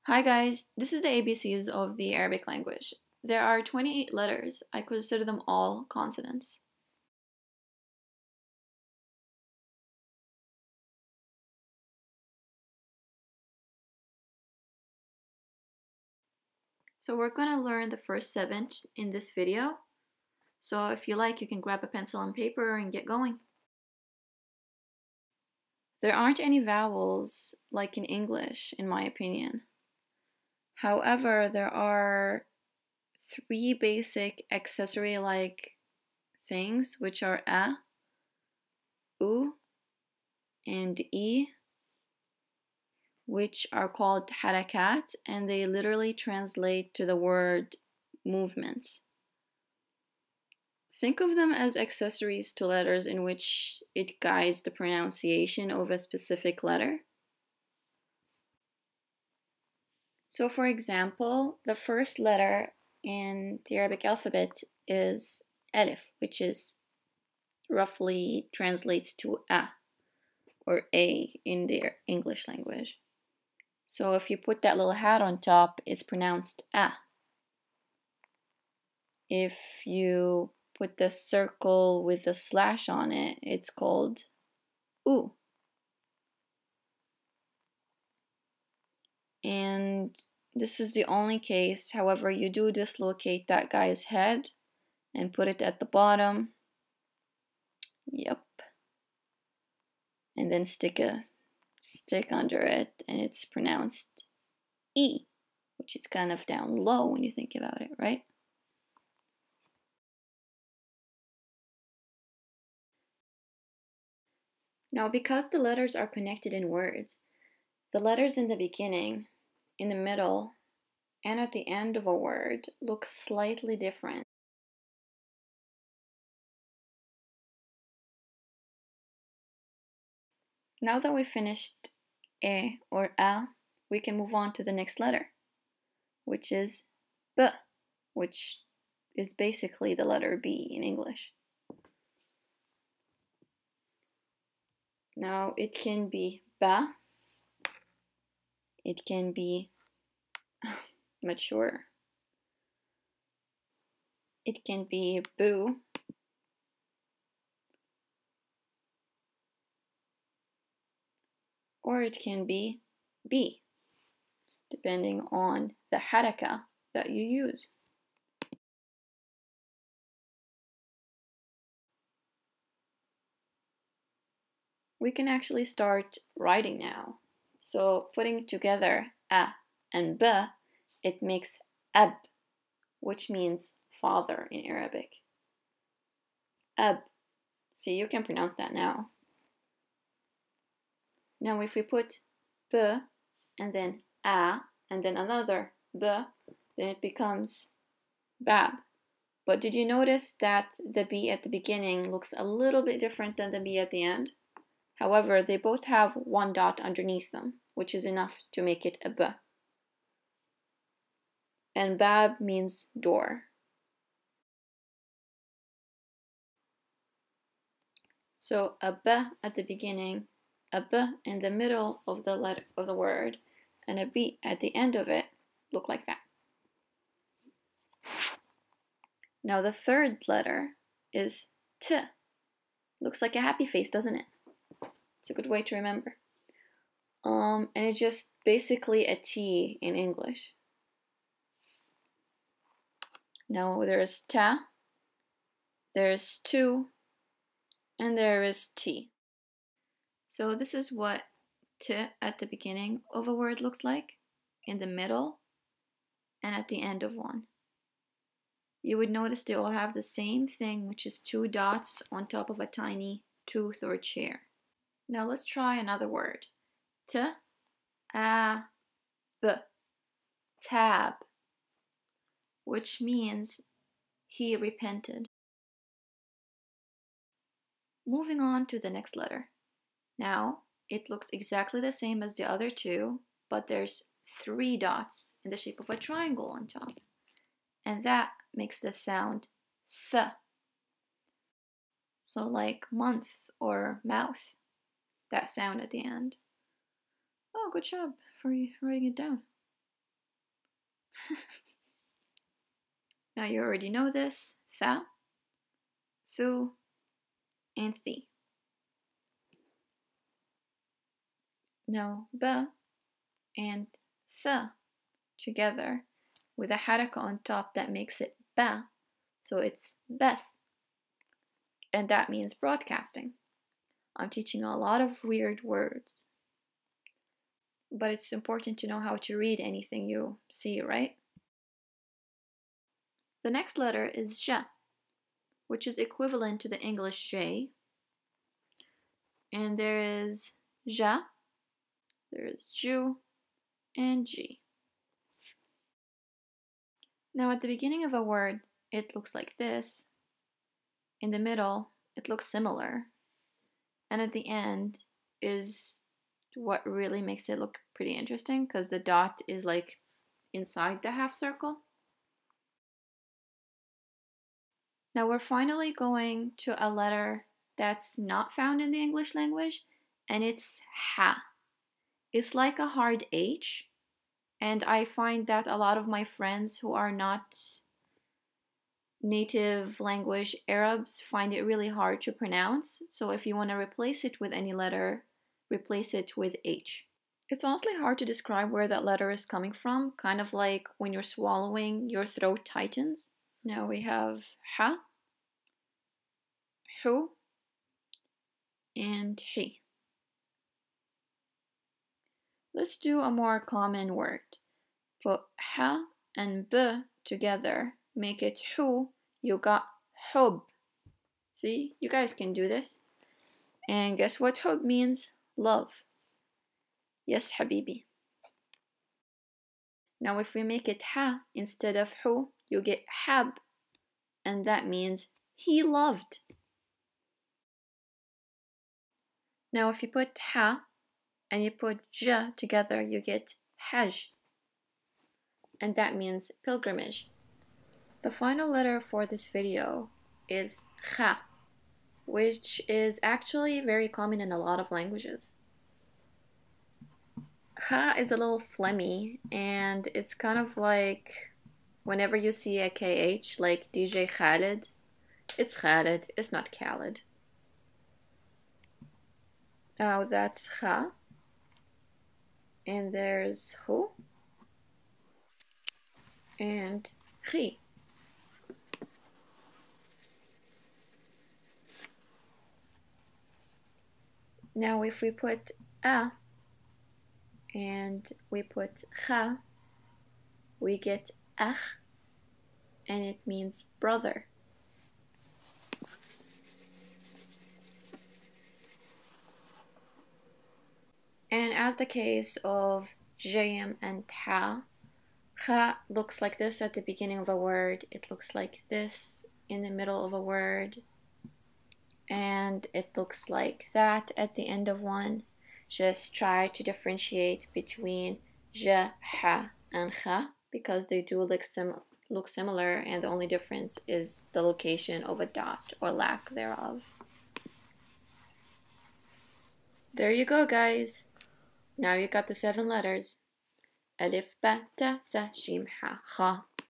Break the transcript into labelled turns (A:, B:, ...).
A: Hi guys, this is the ABCs of the Arabic language. There are 28 letters. I consider them all consonants. So we're gonna learn the first 7 in this video. So if you like, you can grab a pencil and paper and get going. There aren't any vowels like in English, in my opinion. However, there are 3 basic accessory-like things, which are a, u, and e, which are called harakat, and they literally translate to the word movements. Think of them as accessories to letters in which it guides the pronunciation of a specific letter. So for example, the first letter in the Arabic alphabet is alif, which is roughly translates to a or a in the English language. So if you put that little hat on top, it's pronounced a. If you put the circle with the slash on it, it's called u. And this is the only case, however, you do dislocate that guy's head and put it at the bottom. Yep. And then stick a stick under it, and it's pronounced E, which is kind of down low when you think about it, right? Now, because the letters are connected in words, the letters in the beginning, in the middle, and at the end of a word look slightly different. Now that we've finished E or A, we can move on to the next letter, which is B, which is basically the letter B in English. Now it can be ba, it can be mature, it can be boo, or it can be B, depending on the harakat that you use. We can actually start writing now. So putting together a and b, it makes ab, which means father in Arabic. Ab. See, you can pronounce that now. Now if we put b and then a and then another b, then it becomes bab. But did you notice that the b at the beginning looks a little bit different than the b at the end? However, they both have one dot underneath them, which is enough to make it a b. And bab means door. So a b at the beginning, a b in the middle of the letter of the word, and a b at the end of it look like that. Now the third letter is t. Looks like a happy face, doesn't it? It's a good way to remember. And it's just basically a T in English. Now there is ta, there's tu, and there is T. So this is what T at the beginning of a word looks like, in the middle, and at the end of one. You would notice they all have the same thing, which is 2 dots on top of a tiny tooth or chair. Now let's try another word. T, a, b, tab, which means he repented. Moving on to the next letter. Now, it looks exactly the same as the other two, but there's 3 dots in the shape of a triangle on top. And that makes the sound th. So like month or mouth, that sound at the end. Oh, good job for writing it down. Now you already know this. Tha, thu, and thi. Now ba and tha together with a harakat on top that makes it ba. So it's beth. And that means broadcasting. I'm teaching a lot of weird words. But it's important to know how to read anything you see, right? The next letter is ja, which is equivalent to the English J. And there is ja, there is ju, and ji. Now at the beginning of a word, it looks like this. In the middle, it looks similar. And at the end is what really makes it look pretty interesting, because the dot is like inside the half circle. Now we're finally going to a letter that's not found in the English language, and it's ha. It's like a hard H, and I find that a lot of my friends who are not native language Arabs find it really hard to pronounce. So if you want to replace it with any letter, replace it with H. It's honestly hard to describe where that letter is coming from, kind of like when you're swallowing, your throat tightens. Now we have ha, hu, and he. Let's do a more common word. Put ha and b together, make it hu, you got hub. See, you guys can do this. And guess what hub means? Love. Yes, habibi. Now if we make it ha instead of hu, you get hab, and that means he loved. Now if you put ha and you put j together, you get hajj, and that means pilgrimage. The final letter for this video is kha, which is actually very common in a lot of languages. Kha is a little phlegmy, and it's kind of like whenever you see a KH, like DJ Khaled, it's Khaled, it's not Khaled. Now that's kha, and there's hu, and khi. Now if we put a and we put kha, we get akh, and it means brother. And as the case of jim and ta, kha looks like this at the beginning of a word, it looks like this in the middle of a word, and it looks like that at the end of one. Just try to differentiate between ja, ha, and kha, because they do look similar, and the only difference is the location of a dot or lack thereof. There you go, guys. Now you got the 7 letters. Alif, ba, ta, tha, jim, ha, kha.